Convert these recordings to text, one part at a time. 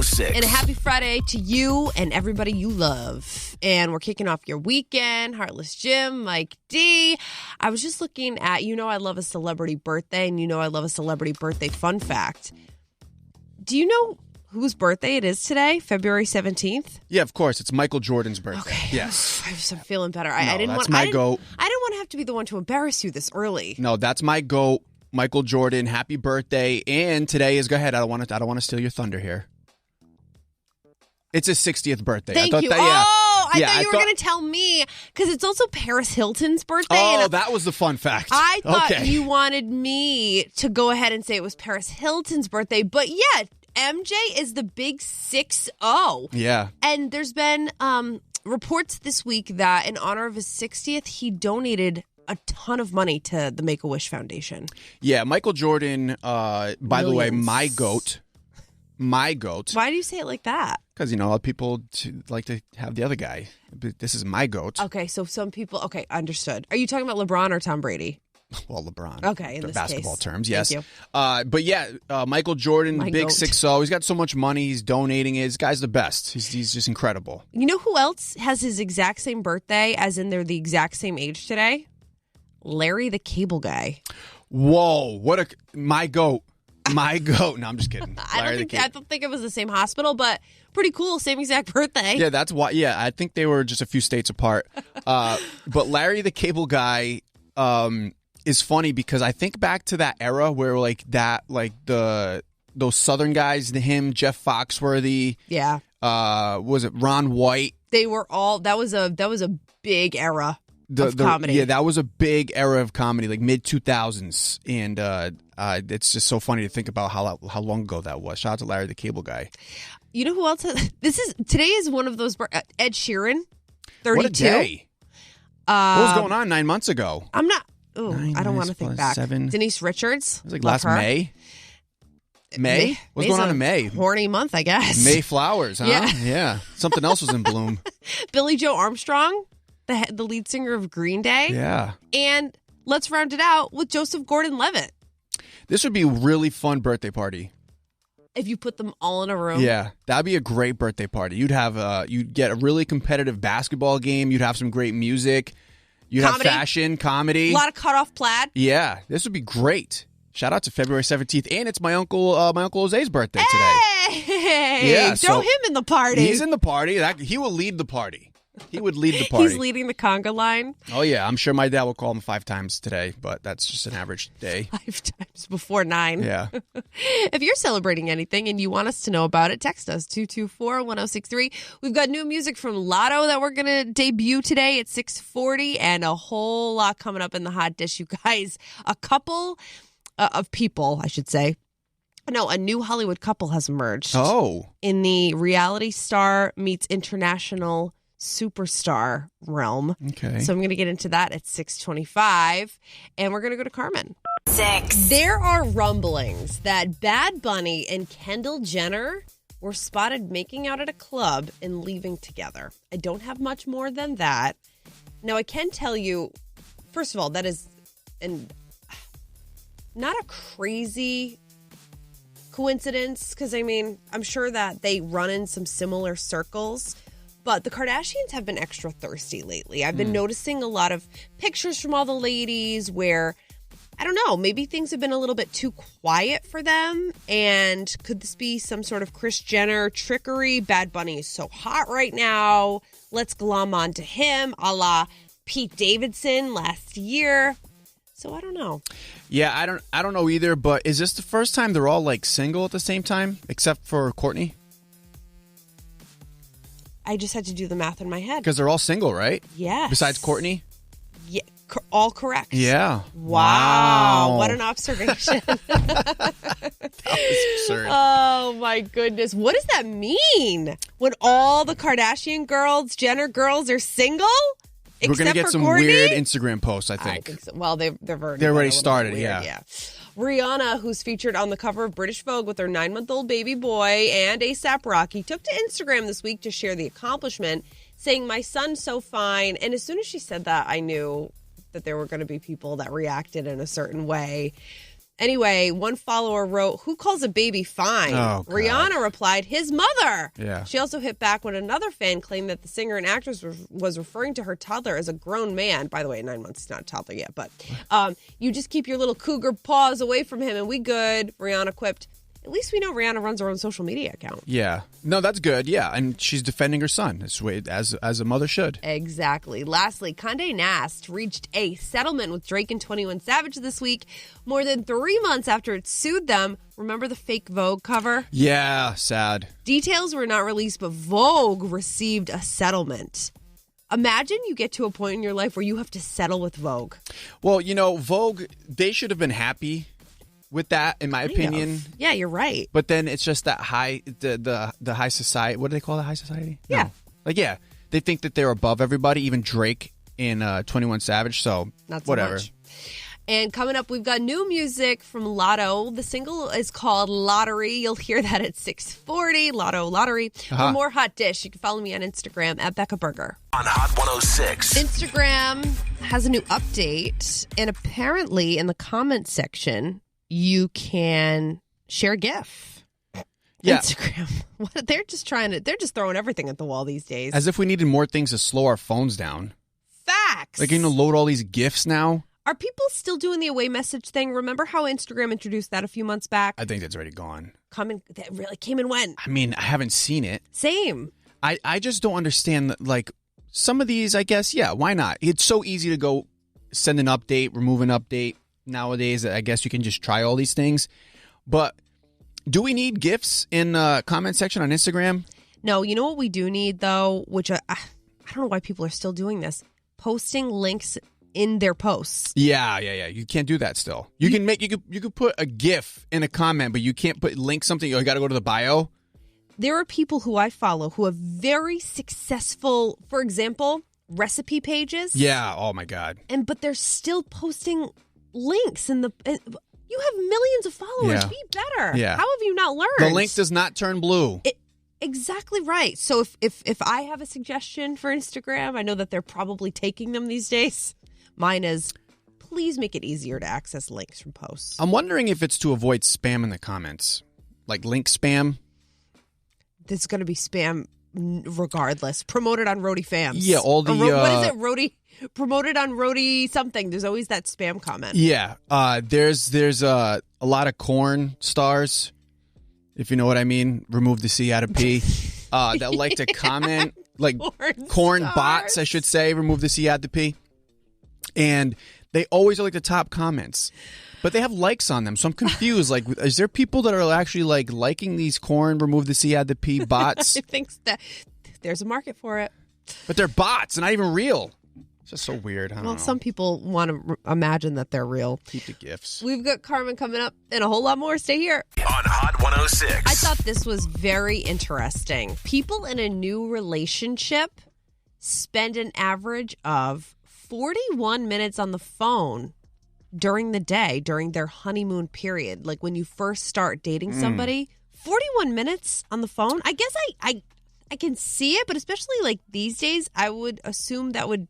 106. And a happy Friday to you and everybody you love. And we're kicking off your weekend. Heartless Jim, Mike D. I was just looking at, I love a celebrity birthday, and I love a celebrity birthday fun fact. Do you know whose birthday it is today, February 17th? Yeah, of course. It's Michael Jordan's birthday. Okay. Yes. I'm feeling better. I didn't that's want my goat. I didn't want to have to be the one to embarrass you this early. No, that's my goat, Michael Jordan. Happy birthday. And today is, go ahead. I don't want to steal your thunder here. It's his 60th birthday. Thank you. I thought you were going to tell me, because it's also Paris Hilton's birthday. Oh, and that was the fun fact. I thought you wanted me to go ahead and say it was Paris Hilton's birthday. But yeah, MJ is the big 6-0. Yeah. And there's been reports this week that in honor of his 60th, he donated a ton of money to the Make-A-Wish Foundation. Yeah, Michael Jordan, by the way, my goat. My goat. Why do you say it like that? Because, a lot of people like to have the other guy. But this is my goat. Okay, so some people, understood. Are you talking about LeBron or Tom Brady? Well, LeBron. Okay, in this basketball case. terms, yes. Thank you. But yeah, Michael Jordan, My big goat. 6-0. He's got so much money. He's donating it. This guy's the best. He's just incredible. You know who else has his exact same birthday, as in they're the exact same age today? Larry the Cable Guy. Whoa, my goat. My goat. No, I'm just kidding. I don't think it was the same hospital, but pretty cool. Same exact birthday. Yeah, that's why. Yeah, I think they were just a few states apart. But Larry the Cable Guy is funny because I think back to that era where those Southern guys, him, Jeff Foxworthy. Yeah. Was it Ron White? They were all. That was a big era of comedy. Yeah, that was a big era of comedy, like mid 2000s, and it's just so funny to think about how long ago that was. Shout out to Larry the Cable Guy. You know who else? Today is one of those. Ed Sheeran, 32. What a day! What was going on 9 months ago? I'm not. Oh, I don't want to think back. 7. Denise Richards. It was like last May. May? What's May's going on in May? Horny month, I guess. May flowers, huh? Yeah. Something else was in bloom. Billy Joe Armstrong, the lead singer of Green Day. Yeah. And let's round it out with Joseph Gordon-Levitt. This would be a really fun birthday party. If you put them all in a room. Yeah, that'd be a great birthday party. You'd get a really competitive basketball game. You'd have some great music. You'd have fashion, comedy. A lot of cut-off plaid. Yeah, this would be great. Shout out to February 17th. And it's my uncle Jose's birthday today. Hey! Yeah, throw him in the party. He's in the party. He will lead the party. He would lead the party. He's leading the conga line. Oh, yeah. I'm sure my dad will call him 5 times today, but that's just an average day. 5 times before 9. Yeah. If you're celebrating anything and you want us to know about it, text us 224-1063. We've got new music from Lotto that we're going to debut today at 6:40, and a whole lot coming up in the hot dish, you guys. A couple of people, I should say. No, a new Hollywood couple has emerged. Oh. In the reality star meets international superstar realm. Okay. So I'm going to get into that at 6:25, and we're going to go to Carmen. 6. There are rumblings that Bad Bunny and Kendall Jenner were spotted making out at a club and leaving together. I don't have much more than that. Now, I can tell you, first of all, that is not a crazy coincidence, because, I'm sure that they run in some similar circles. But the Kardashians have been extra thirsty lately. I've been noticing a lot of pictures from all the ladies where, I don't know, maybe things have been a little bit too quiet for them. And could this be some sort of Kris Jenner trickery? Bad Bunny is so hot right now. Let's glom onto him, a la Pete Davidson last year. So I don't know. Yeah, I don't know either, but is this the first time they're all single at the same time, except for Courtney? I just had to do the math in my head. Because they're all single, right? Yes. Besides Courtney? Yeah, all correct. Yeah. Wow. What an observation. That was absurd. Oh, my goodness. What does that mean? When all the Kardashian girls, Jenner girls are single? We're going to get some Courtney? weird Instagram posts, I think. So. Well, they've already started, weird, yeah. Rihanna, who's featured on the cover of British Vogue with her 9-month-old baby boy, and A$AP Rocky, took to Instagram this week to share the accomplishment, saying, "My son's so fine." And as soon as she said that, I knew that there were going to be people that reacted in a certain way. Anyway, one follower wrote, "Who calls a baby fine?" Oh, God. Rihanna replied, "His mother." Yeah. She also hit back when another fan claimed that the singer and actress was referring to her toddler as a grown man. By the way, 9 months, he's not a toddler yet, but you just keep your little cougar paws away from him and we good, Rihanna quipped. At least we know Rihanna runs her own social media account. Yeah. No, that's good. Yeah. And she's defending her son. That's the way, as a mother should. Exactly. Lastly, Condé Nast reached a settlement with Drake and 21 Savage this week, more than 3 months after it sued them. Remember the fake Vogue cover? Yeah. Sad. Details were not released, but Vogue received a settlement. Imagine you get to a point in your life where you have to settle with Vogue. Well, Vogue, they should have been happy with that, in my opinion. Yeah, you're right. But then it's just that the high society. What do they call the high society? Yeah. No. They think that they're above everybody, even Drake in 21 Savage. So, not so whatever. Much. And coming up, we've got new music from Lotto. The single is called Lottery. You'll hear that at 6:40. Lotto Lottery. For more Hot Dish, you can follow me on Instagram at Bekah Burger. On Hot 106. Instagram has a new update. And apparently in the comments section, you can share a GIF. Yeah. Instagram. They're just throwing everything at the wall these days. As if we needed more things to slow our phones down. Facts. Like, load all these GIFs now. Are people still doing the away message thing? Remember how Instagram introduced that a few months back? I think that's already gone. That really came and went. I mean, I haven't seen it. Same. I just don't understand, like, some of these, I guess, yeah, why not? It's so easy to go send an update, remove an update. Nowadays, I guess you can just try all these things. But do we need GIFs in the comment section on Instagram? No, you know what we do need, though, which I don't know why people are still doing this, posting links in their posts. Yeah. You can't do that still. You could put a GIF in a comment, but you can't put link something. You got to go to the bio. There are people who I follow who have very successful, for example, recipe pages. Yeah. Oh my God. But they're still posting links in the. You have millions of followers. Yeah. Be better. Yeah. How have you not learned? The link does not turn blue. Exactly right. So if I have a suggestion for Instagram, I know that they're probably taking them these days. Mine is, please make it easier to access links from posts. I'm wondering if it's to avoid spam in the comments, like link spam. There's going to be spam regardless. Promoted on Roadie Fams. Yeah, all the what is it? Roadie promoted on Roadie something. There's always that spam comment. Yeah, there's a lot of corn stars, if you know what I mean. Remove the C out of P. That like to comment, like corn bots, I should say. Remove the C out of the P. And they always are like the top comments, but they have likes on them. So I'm confused. Like, is there people that are actually like liking these corn, remove the C, add the P bots? I think that there's a market for it. But they're bots and not even real. It's just so weird. I don't know. Some people want to imagine that they're real. Keep the GIFs. We've got Carmen coming up and a whole lot more. Stay here. On Hot 106. I thought this was very interesting. People in a new relationship spend an average of 41 minutes on the phone during the day, during their honeymoon period. Like when you first start dating somebody, 41 minutes on the phone. I guess I can see it, but especially like these days, I would assume that would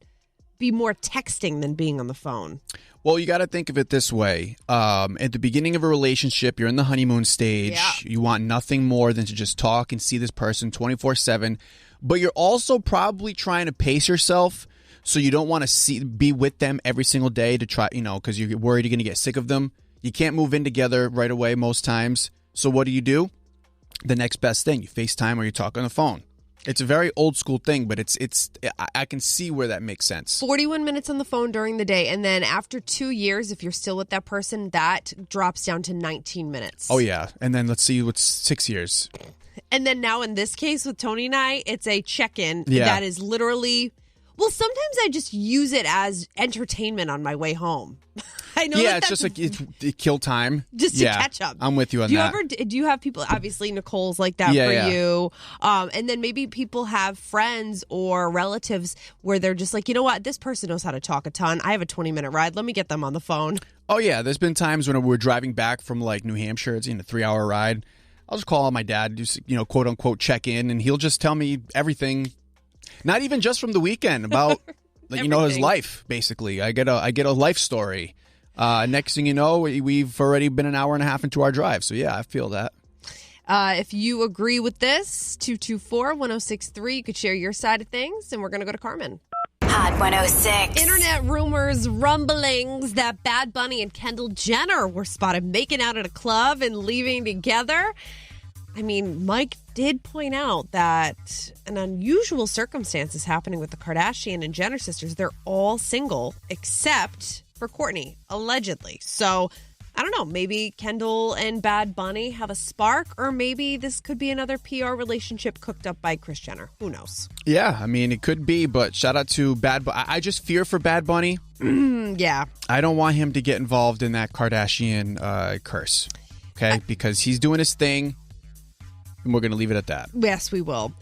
be more texting than being on the phone. Well, you got to think of it this way. At the beginning of a relationship, you're in the honeymoon stage. Yeah. You want nothing more than to just talk and see this person 24/7. But you're also probably trying to pace yourself. So you don't want to be with them every single day to try, because you're worried you're going to get sick of them. You can't move in together right away most times. So what do? The next best thing, you FaceTime or you talk on the phone. It's a very old school thing, but I can see where that makes sense. 41 minutes on the phone during the day. And then after 2 years, if you're still with that person, that drops down to 19 minutes. Oh, yeah. And then let's see what's 6 years. And then now in this case with Tony and I, it's a check-in that is literally... Well, sometimes I just use it as entertainment on my way home. I know. Yeah, it's just like it kill time. Just to catch up. I'm with you on that. Do you have people? Obviously, Nicole's like that for you. And then maybe people have friends or relatives where they're just like, you know what? This person knows how to talk a ton. I have a 20-minute ride. Let me get them on the phone. Oh yeah, there's been times when we're driving back from like New Hampshire. It's a 3-hour ride. I'll just call my dad, just quote unquote check in, and he'll just tell me everything. Not even just from the weekend about his life. Basically, I get a life story. Next thing you know, we've already been an hour and a half into our drive. So, yeah, I feel that. If you agree with this, 224-1063, you could share your side of things, and we're going to go to Carmen. Hot 106. Internet rumors, rumblings that Bad Bunny and Kendall Jenner were spotted making out at a club and leaving together. I mean, Mike did point out that an unusual circumstance is happening with the Kardashian and Jenner sisters. They're all single except for Kourtney, allegedly. So, I don't know, maybe Kendall and Bad Bunny have a spark, or maybe this could be another PR relationship cooked up by Kris Jenner. Who knows? Yeah, I mean, it could be, but shout out to Bad Bunny. I just fear for Bad Bunny. Yeah. I don't want him to get involved in that Kardashian curse, okay? Because he's doing his thing, and we're going to leave it at that. Yes, we will.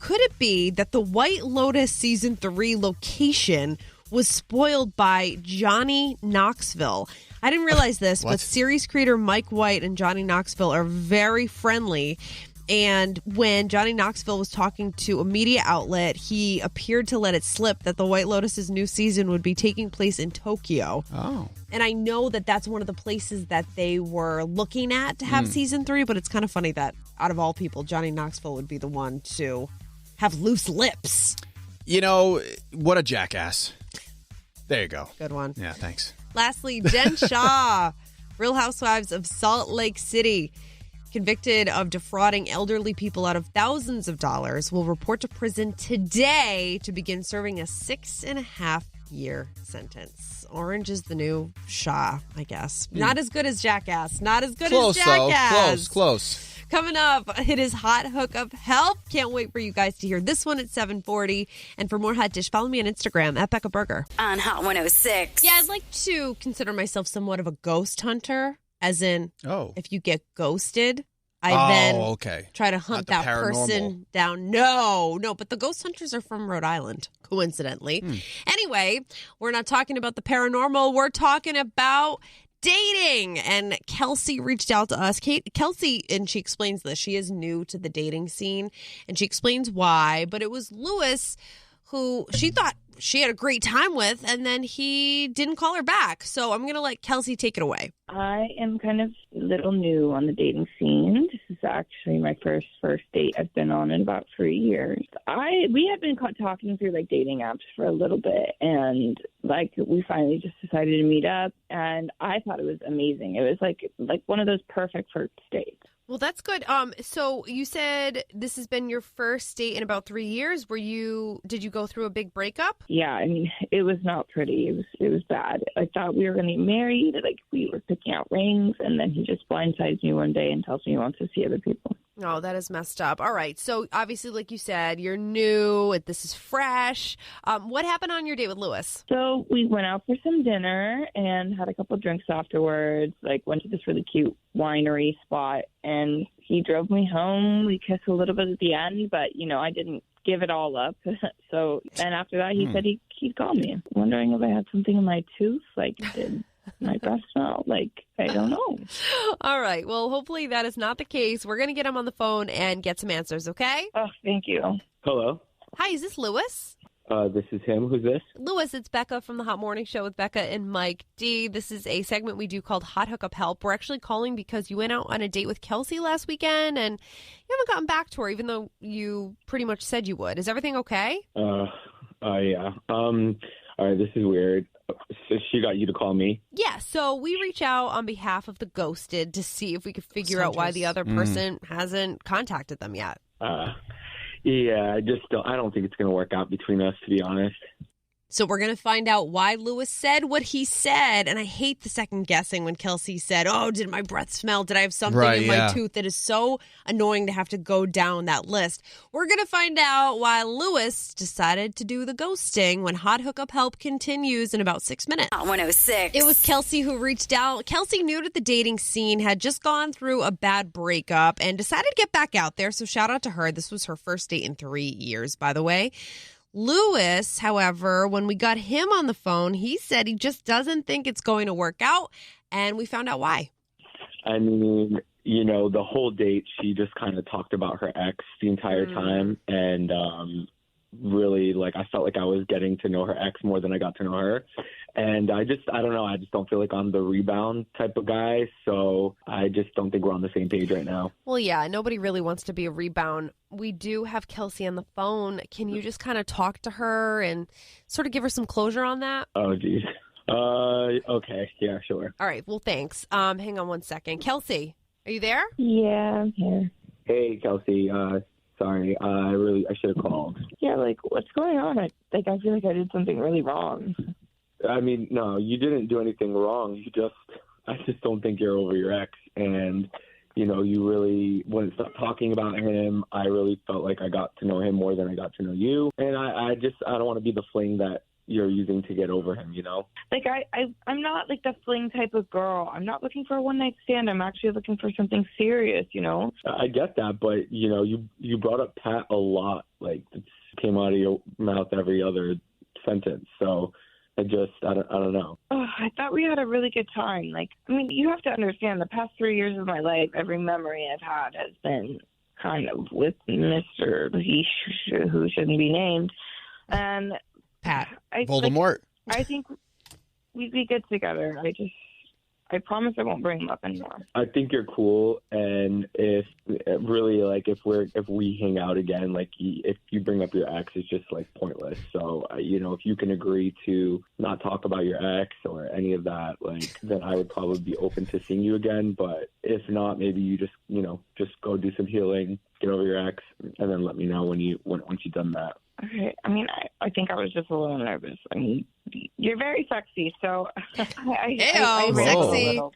Could it be that the White Lotus Season 3 location was spoiled by Johnny Knoxville? I didn't realize this, but series creator Mike White and Johnny Knoxville are very friendly. And when Johnny Knoxville was talking to a media outlet, he appeared to let it slip that the White Lotus's new season would be taking place in Tokyo. Oh. And I know that that's one of the places that they were looking at to have season 3, but it's kind of funny that out of all people, Johnny Knoxville would be the one to have loose lips. You know, what a jackass. There you go. Good one. Yeah, thanks. Lastly, Jen Shah, Real Housewives of Salt Lake City, convicted of defrauding elderly people out of thousands of dollars, will report to prison today to begin serving a 6.5-year sentence. Orange is the new Shah, I guess. Not as good as Jackass. Not as good as Jackass. Close. Coming up, it is Hot Hookup Help. Can't wait for you guys to hear this one at 7:40. And for more Hot Dish, follow me on Instagram at Bekah Burger. On Hot 106. Yeah, I'd like to consider myself somewhat of a ghost hunter, as in if you get ghosted, I then try to hunt that person down. No, but the ghost hunters are from Rhode Island, coincidentally. Anyway, we're not talking about the paranormal. We're talking about dating. And Kelsey reached out to us. Kelsey, and she explains this. She is new to the dating scene, and she explains why. But it was Lewis who she thought she had a great time with, and then he didn't call her back. So I'm going to let Kelsey take it away. I am kind of a little new on the dating scene. This is actually my first date I've been on in about 3 years. We have been talking through dating apps for a little bit, and we finally just decided to meet up, and I thought it was amazing. It was like one of those perfect first dates. Well, that's good. So you said this has been your first date in about 3 years. Did you go through a big breakup? Yeah, I mean, it was not pretty. It was bad. I thought we were going to get married. We were picking out rings, and then he just blindsides me one day and tells me he wants to see other people. Oh, that is messed up. All right. So obviously, like you said, you're new. This is fresh. What happened on your date with Lewis? So we went out for some dinner and had a couple of drinks afterwards. Went to this really cute winery spot, and he drove me home. We kissed a little bit at the end, but I didn't give it all up. So then after that, he said he'd call me, wondering if I had something in my tooth. Did my breath smell? I don't know. All right. Well, hopefully that is not the case. We're going to get him on the phone and get some answers, okay? Oh, thank you. Hello. Hi, is this Lewis? This is him. Who's this? Lewis, it's Bekah from the Hot Morning Show with Bekah and Mike D. This is a segment we do called Hot Hookup Help. We're actually calling because you went out on a date with Kelsey last weekend, and you haven't gotten back to her, even though you pretty much said you would. Is everything okay? Yeah. All right, this is weird. So she got you to call me? Yeah, so we reach out on behalf of the ghosted to see if we could figure out why the other person hasn't contacted them yet. Yeah, I don't think it's going to work out between us, to be honest. So we're going to find out why Lewis said what he said. And I hate the second guessing when Kelsey said, oh, did my breath smell? Did I have something in my tooth? That is so annoying to have to go down that list. We're going to find out why Lewis decided to do the ghosting when Hot Hookup Help continues in about 6 minutes. Hot 106. It was Kelsey who reached out. Kelsey, new to the dating scene, had just gone through a bad breakup and decided to get back out there. So shout out to her. This was her first date in 3 years, by the way. Lewis, however, when we got him on the phone, he said he just doesn't think it's going to work out, and we found out why. I mean, the whole date, she just kind of talked about her ex the entire time, and really, like, I felt like I was getting to know her ex more than I got to know her. And I don't know. I just don't feel like I'm the rebound type of guy. So I just don't think we're on the same page right now. Well, yeah, nobody really wants to be a rebound. We do have Kelsey on the phone. Can you just kind of talk to her and sort of give her some closure on that? Oh, geez. Okay. Yeah, sure. All right. Well, thanks. Hang on one second. Kelsey, are you there? Yeah, I'm here. Hey, Kelsey. Sorry. I should have called. Yeah, like, what's going on? I feel like I did something really wrong. I mean, no, you didn't do anything wrong. I just don't think you're over your ex. And, you know, you really wouldn't stop talking about him. I really felt like I got to know him more than I got to know you. And I don't want to be the fling that you're using to get over him, you know? Like, I'm not like the fling type of girl. I'm not looking for a one-night stand. I'm actually looking for something serious, you know? I get that, but, you know, you brought up Pat a lot. Like, it came out of your mouth every other sentence. So I don't know. Oh, I thought we had a really good time. Like, I mean, you have to understand, the past 3 years of my life, every memory I've had has been kind of with Mr. Who shouldn't be named. And Pat. Voldemort. I think we'd be good together. I promise I won't bring him up anymore. I think you're cool, and if we hang out again, like, if you bring up your ex, it's just like pointless. So, you know, if you can agree to not talk about your ex or any of that, like, then I would probably be open to seeing you again. But if not, maybe you just go do some healing, get over your ex, and then let me know once you've done that. Okay. I mean, I think I was just a little nervous. I mean, you're very sexy, so I sexy.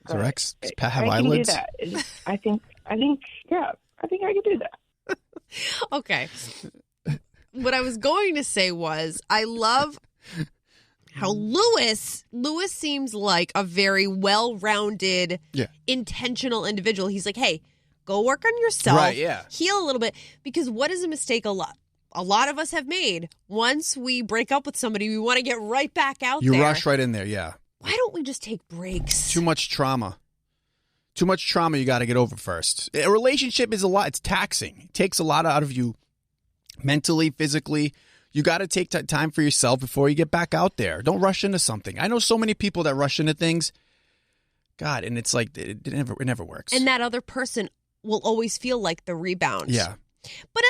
Does Rex, does Pat have I can eyelids? do that. I think, yeah, I think I can do that. Okay. What I was going to say was, I love how Lewis seems like a very well-rounded, intentional individual. He's like, hey, go work on yourself. Right, yeah. Heal a little bit. Because what is a mistake a lot of us have made? Once we break up with somebody, we want to get right back out there. You rush right in there, yeah. Why don't we just take breaks? Too much trauma. Too much trauma you got to get over first. A relationship is a lot. It's taxing. It takes a lot out of you mentally, physically. You got to take time for yourself before you get back out there. Don't rush into something. I know so many people that rush into things. God, and it's like it never works. And that other person will always feel like the rebound. Yeah. But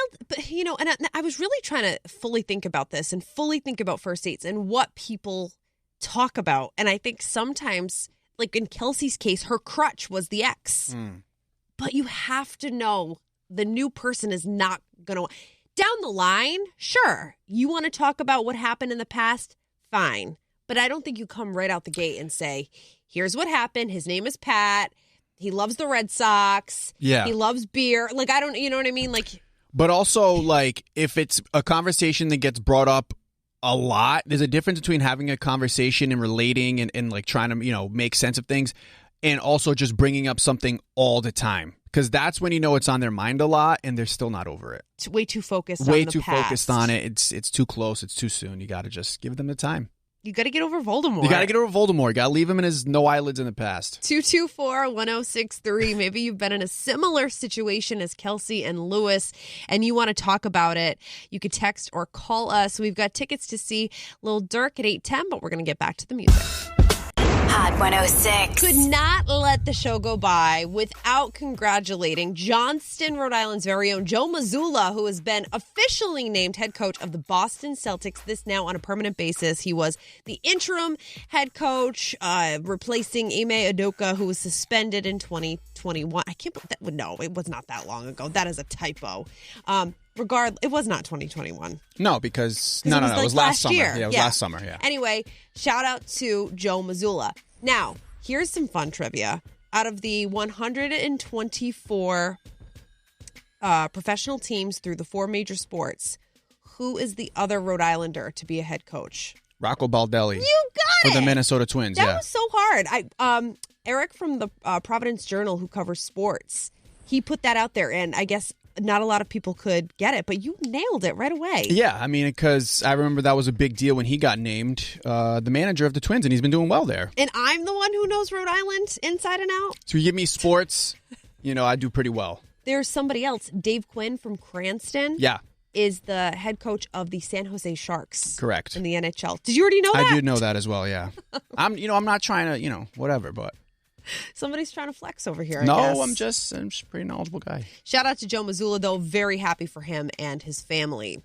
you know, and I was really trying to fully think about this and fully think about first dates and what people talk about. And I think sometimes, like in Kelsey's case, her crutch was the ex. But you have to know the new person is not going to. Down the line, sure, you want to talk about what happened in the past, fine. But I don't think you come right out the gate and say, here's what happened. His name is Pat. He loves the Red Sox. Yeah. He loves beer. Like, I don't, you know what I mean? Like, but also, like, if it's a conversation that gets brought up a lot, there's a difference between having a conversation and relating and like trying to, you know, make sense of things, and also just bringing up something all the time. Because that's when you know it's on their mind a lot and they're still not over it. It's way too focused on Way the too past. focused on it. It's too close. It's too soon. You got to just give them the time. You got to get over Voldemort. You got to get over Voldemort. You got to leave him in his no eyelids in the past. 224-1063. Maybe you've been in a similar situation as Kelsey and Lewis, and you want to talk about it. You could text or call us. We've got tickets to see Lil Durk at 8:10, but we're going to get back to the music. Hot 106. Could not let the show go by without congratulating Johnston, Rhode Island's very own Joe Mazzulla, who has been officially named head coach of the Boston Celtics, this now on a permanent basis. He was the interim head coach, replacing Ime Udoka, who was suspended in 2021. I can't believe that. No, it was not that long ago. That is a typo. It was not 2021. No, because it was last summer. Year. Yeah, it was last summer. Yeah. Anyway, shout out to Joe Mazzulla. Now, here's some fun trivia. Out of the 124 professional teams through the 4 major sports, who is the other Rhode Islander to be a head coach? Rocco Baldelli. You got it. For the Minnesota Twins. That was so hard. Eric from the Providence Journal, who covers sports, he put that out there, and I guess not a lot of people could get it, but you nailed it right away. Yeah, I mean, because I remember that was a big deal when he got named the manager of the Twins, and he's been doing well there. And I'm the one who knows Rhode Island inside and out. So you give me sports, I do pretty well. There's somebody else, Dave Quinn from Cranston. Yeah. is the head coach of the San Jose Sharks. Correct. In the NHL. Did you already know that? I did know that as well, yeah. I'm not trying to, whatever, but. Somebody's trying to flex over here, I No, guess. I'm just a pretty knowledgeable guy. Shout out to Joe Mazzulla, though. Very happy for him and his family.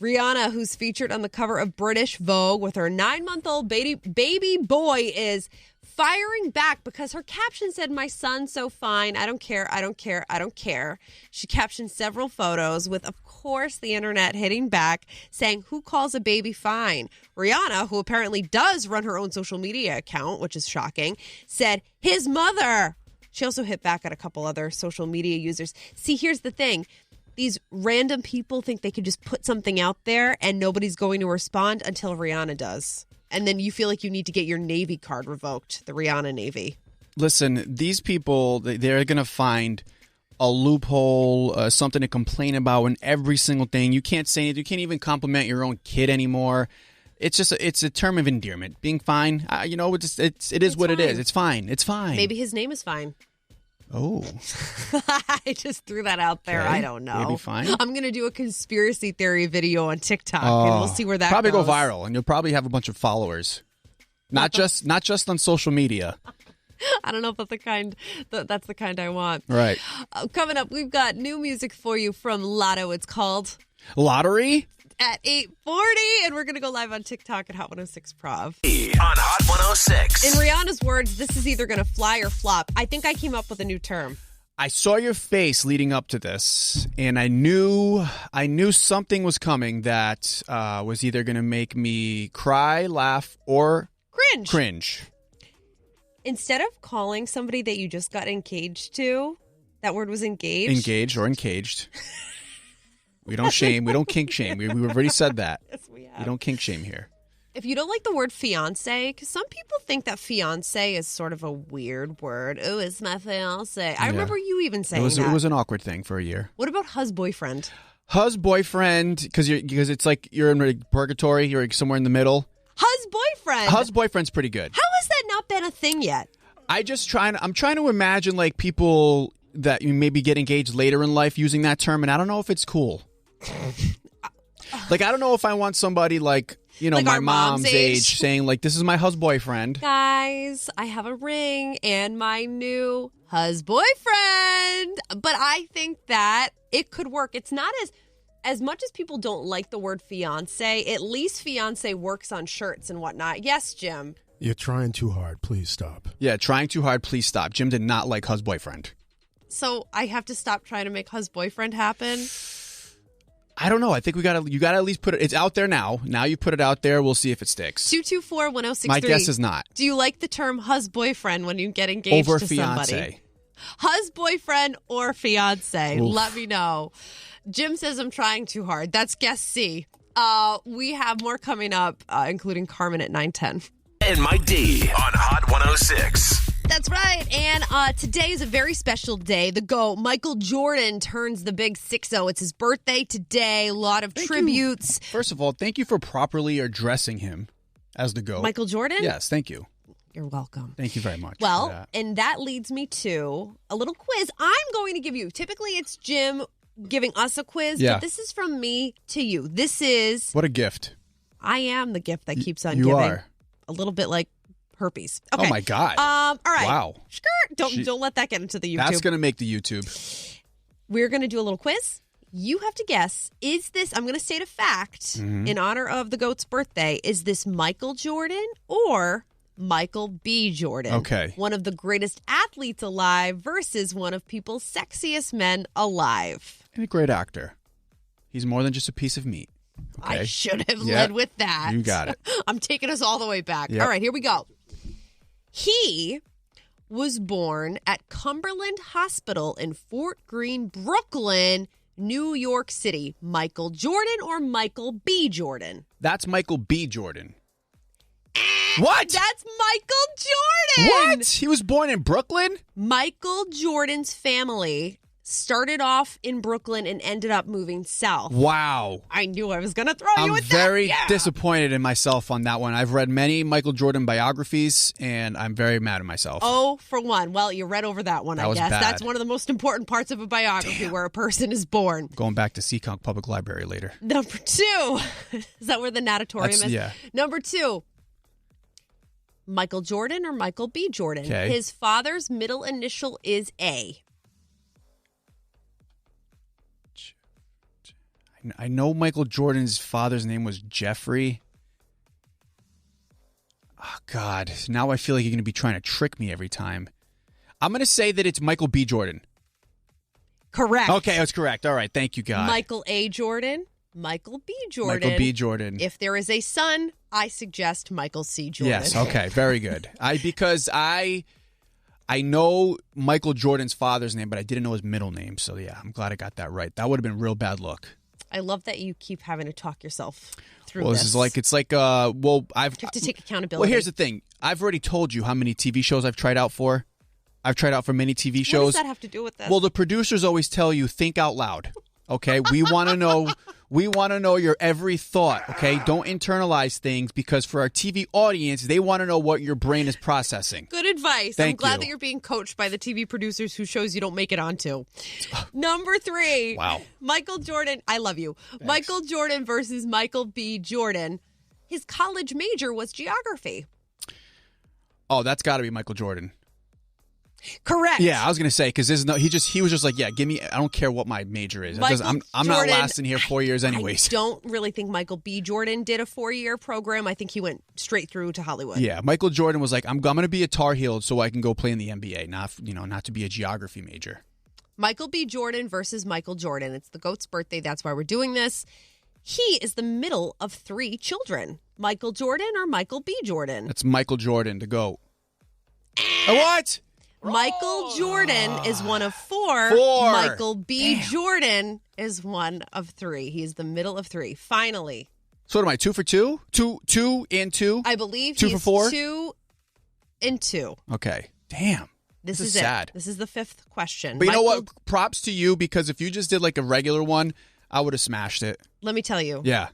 Rihanna, who's featured on the cover of British Vogue with her 9-month-old baby boy, is firing back because her caption said, "My son's so fine. I don't care. I don't care. I don't care." She captioned several photos with, of course, the internet hitting back saying, "Who calls a baby fine?" Rihanna, who apparently does run her own social media account, which is shocking, said, "His mother." She also hit back at a couple other social media users. See, here's the thing. These random people think they could just put something out there and nobody's going to respond until Rihanna does. And then you feel like you need to get your Navy card revoked, the Rihanna Navy. Listen, these people, they're going to find a loophole, something to complain about in every single thing. You can't say anything. You can't even compliment your own kid anymore. It's just it's a term of endearment. Being fine, it is what it is. It's fine. It's fine. Maybe his name is fine. Oh. I just threw that out there. Okay. I don't know. Maybe fine. I'm going to do a conspiracy theory video on TikTok, and we'll see where that probably goes. go viral, and you'll probably have a bunch of followers. Not just on social media. I don't know if that's the kind I want. Right. Coming up, we've got new music for you from Lotto. It's called Lottery? At 8:40, and we're going to go live on TikTok at Hot 106 Prov. On Hot 106. In Rihanna's words, this is either going to fly or flop. I think I came up with a new term. I saw your face leading up to this, and I knew something was coming that was either going to make me cry, laugh, or cringe. Instead of calling somebody that you just got engaged to, that word was engaged. Engaged or encaged. We don't shame. We don't kink shame. We've already said that. Yes, we have. We don't kink shame here. If you don't like the word fiance, because some people think that fiance is sort of a weird word. Oh, it's my fiance. I remember you even saying that. It was an awkward thing for a year. What about husboyfriend? Husboyfriend, because it's like you're in purgatory. You're somewhere in the middle. Husboyfriend. Husboyfriend's pretty good. How has that not been a thing yet? I'm trying to imagine like people that you maybe get engaged later in life using that term, and I don't know if it's cool. Like, I don't know if I want somebody like my mom's age saying like, "This is my husboyfriend." Guys, I have a ring and my new husboyfriend. But I think that it could work. It's not as much as people don't like the word fiance, at least fiance works on shirts and whatnot. Yes, Jim. You're trying too hard. Please stop. Yeah, trying too hard. Please stop. Jim did not like husboyfriend. So I have to stop trying to make husboyfriend happen? I don't know. I think you got to at least put it. It's out there now. Now you put it out there. We'll see if it sticks. 224-1063. My guess is not. Do you like the term husboyfriend when you get engaged over to fiance? Somebody? Husboyfriend or fiance? Oof. Let me know. Jim says I'm trying too hard. That's guess C. We have more coming up, including Carmen at 9:10. And Mike D on Hot 106. That's right. And today is a very special day. The GOAT, Michael Jordan, turns the big 6-0. It's his birthday today. A lot of tributes. First of all, thank you for properly addressing him as the GOAT. Michael Jordan? Yes, thank you. You're welcome. Thank you very much. Well, and that leads me to a little quiz I'm going to give you. Typically, it's Jim giving us a quiz, but this is from me to you. This is... What a gift. I am the gift that keeps on you giving. Are. A little bit like herpes. Okay. Oh, my God. All right. Wow. Don't let that get into the YouTube. That's going to make the YouTube. We're going to do a little quiz. You have to guess, is this, I'm going to state a fact in honor of the GOAT's birthday, is this Michael Jordan or Michael B. Jordan? Okay. One of the greatest athletes alive versus one of people's sexiest men alive. And a great actor. He's more than just a piece of meat. Okay. I should have led with that. You got it. I'm taking us all the way back. Yep. All right, here we go. He was born at Cumberland Hospital in Fort Greene, Brooklyn, New York City. Michael Jordan or Michael B. Jordan? That's Michael B. Jordan. What? That's Michael Jordan. What? He was born in Brooklyn? Michael Jordan's family started off in Brooklyn and ended up moving south. Wow. I knew I was going to throw you I'm with that. very Yeah. disappointed in myself on that one. I've read many Michael Jordan biographies, and I'm very mad at myself. Oh, for one. Well, you read over that one, That I was guess. bad. That's one of the most important parts of a biography where a person is born. Going back to Seekonk Public Library later. Number 2. Is that where the natatorium is? Yeah. Number 2. Michael Jordan or Michael B. Jordan? Okay. His father's middle initial is A. I know Michael Jordan's father's name was Jeffrey. Oh, God. Now I feel like you're going to be trying to trick me every time. I'm going to say that it's Michael B. Jordan. Correct. Okay, that's correct. All right. Thank you, God. Michael A. Jordan, Michael B. Jordan. Michael B. Jordan. If there is a son, I suggest Michael C. Jordan. Yes. Okay. Very good. Because I know Michael Jordan's father's name, but I didn't know his middle name. So, yeah, I'm glad I got that right. That would have been a real bad look. I love that you keep having to talk yourself through Well, this. this is like, I've... You have to take accountability. Well, here's the thing. I've already told you how many TV shows I've tried out for. I've tried out for many TV shows. What does that have to do with this? Well, the producers always tell you, think out loud. Okay? We want to know your every thought, okay? Don't internalize things because for our TV audience, they want to know what your brain is processing. Good advice. Thank I'm glad you. that you're being coached by the TV producers whose shows you don't make it onto. Number 3. Wow. Michael Jordan. I love you. Thanks. Michael Jordan versus Michael B. Jordan. His college major was geography. Oh, that's got to be Michael Jordan. Correct. Yeah, I was gonna say because he was just like, yeah, give me. I don't care what my major is. I'm not Jordan, lasting here 4 years anyways. I don't really think Michael B. Jordan did a 4-year program. I think he went straight through to Hollywood. Yeah, Michael Jordan was like, I'm gonna be a Tar Heel so I can go play in the NBA, not to be a geography major. Michael B. Jordan versus Michael Jordan. It's the GOAT's birthday. That's why we're doing this. He is the middle of 3 children. Michael Jordan or Michael B. Jordan? That's Michael Jordan, the GOAT. What? Michael Jordan is one of 4. 4. Michael B. Jordan is one of 3. He is the middle of 3. Finally. So what am I, 2 for 2? 2 and 2? I believe 2 he's for 4? 2 and 2. Okay. Damn. This is sad. it. This is the 5th question. But you know what? Props to you because if you just did like a regular one, I would have smashed it. Let me tell you. Yeah.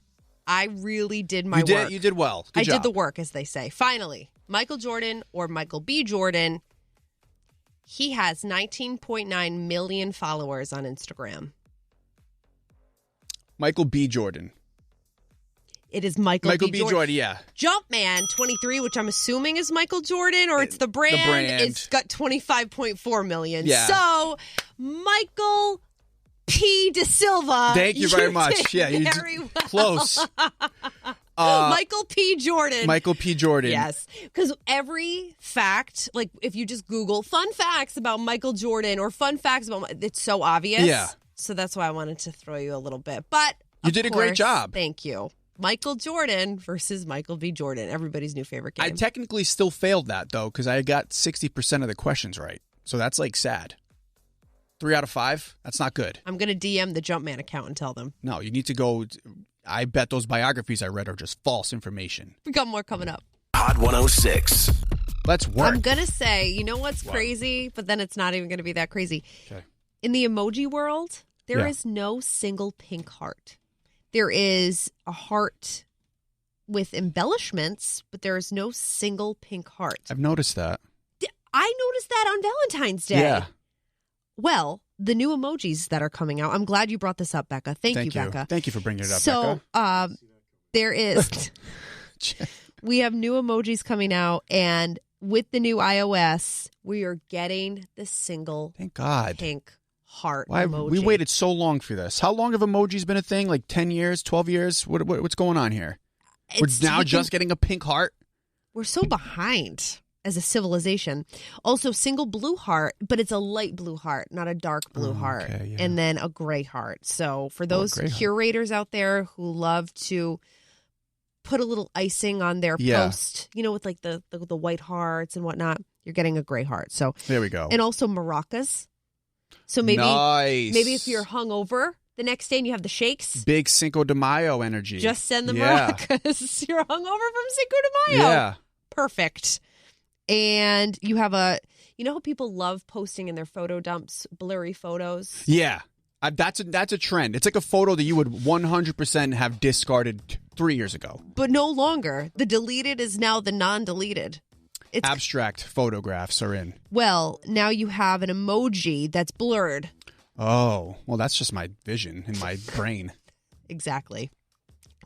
I really did my work. You did well. Good I job. did the work, as they say. Finally, Michael Jordan or Michael B. Jordan. He has 19.9 million followers on Instagram. Michael B. Jordan. It is Michael B. Jordan, yeah. Jumpman 23, which I'm assuming is Michael Jordan, or it's the brand. brand. It's got 25.4 million. Yeah. So, Michael P. De Silva. Thank you very much. did Yeah, you very well. close. Michael P. Jordan. Michael P. Jordan. Yes. Because every fact, like if you just Google fun facts about Michael Jordan or fun facts about, it's so obvious. Yeah. So that's why I wanted to throw you a little bit. But You did a great course, job. Thank you. Michael Jordan versus Michael B. Jordan. Everybody's new favorite game. I technically still failed that, though, because I got 60% of the questions right. So that's like sad. 3 out of 5? That's not good. I'm going to DM the Jumpman account and tell them. No, you need to go. I bet those biographies I read are just false information. We got more coming up. Hot 106. Let's work. I'm going to say, you know what's crazy? But then it's not even going to be that crazy. Okay. In the emoji world, there is Yeah. no single pink heart. There is a heart with embellishments, but there is no single pink heart. I've noticed that. I noticed that on Valentine's Day. Yeah. Well, the new emojis that are coming out. I'm glad you brought this up, Bekah. Thank you, Bekah. Thank you for bringing it up, So, Bekah. there is. We have new emojis coming out, and with the new iOS, we are getting the single Thank God. pink heart Why emoji. we waited so long for this? How long have emojis been a thing? Like 10 years, 12 years? What's going on here? We're now just getting a pink heart? We're so behind as a civilization. Also, single blue heart, but it's a light blue heart, not a dark blue heart. okay, yeah. And then a gray heart. So for those gray heart. curators out there who love to put a little icing on their Yeah. post, with like the white hearts and whatnot, you're getting a gray heart. So There we go. and also maracas. So maybe Nice. if you're hungover the next day and you have the shakes, Big Cinco de Mayo energy. just send the Yeah. maracas. You're hungover from Cinco de Mayo. Yeah. Perfect. And you have You know how people love posting in their photo dumps blurry photos? Yeah. That's a trend. It's like a photo that you would 100% have discarded 3 years ago. But no longer. The deleted is now the non-deleted. It's Abstract photographs are in. Well, now you have an emoji that's blurred. Oh, well, that's just my vision in my brain. Exactly.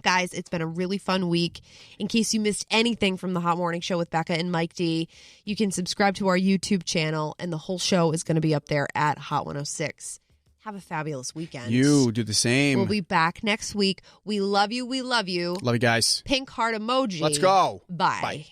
Guys, it's been a really fun week. In case you missed anything from the Hot Morning Show with Bekah and Mike D, you can subscribe to our YouTube channel, and the whole show is going to be up there at Hot 106. Have a fabulous weekend. You do the same. We'll be back next week. We love you. We love you. Love you guys. Pink heart emoji. Let's go. Bye. Bye.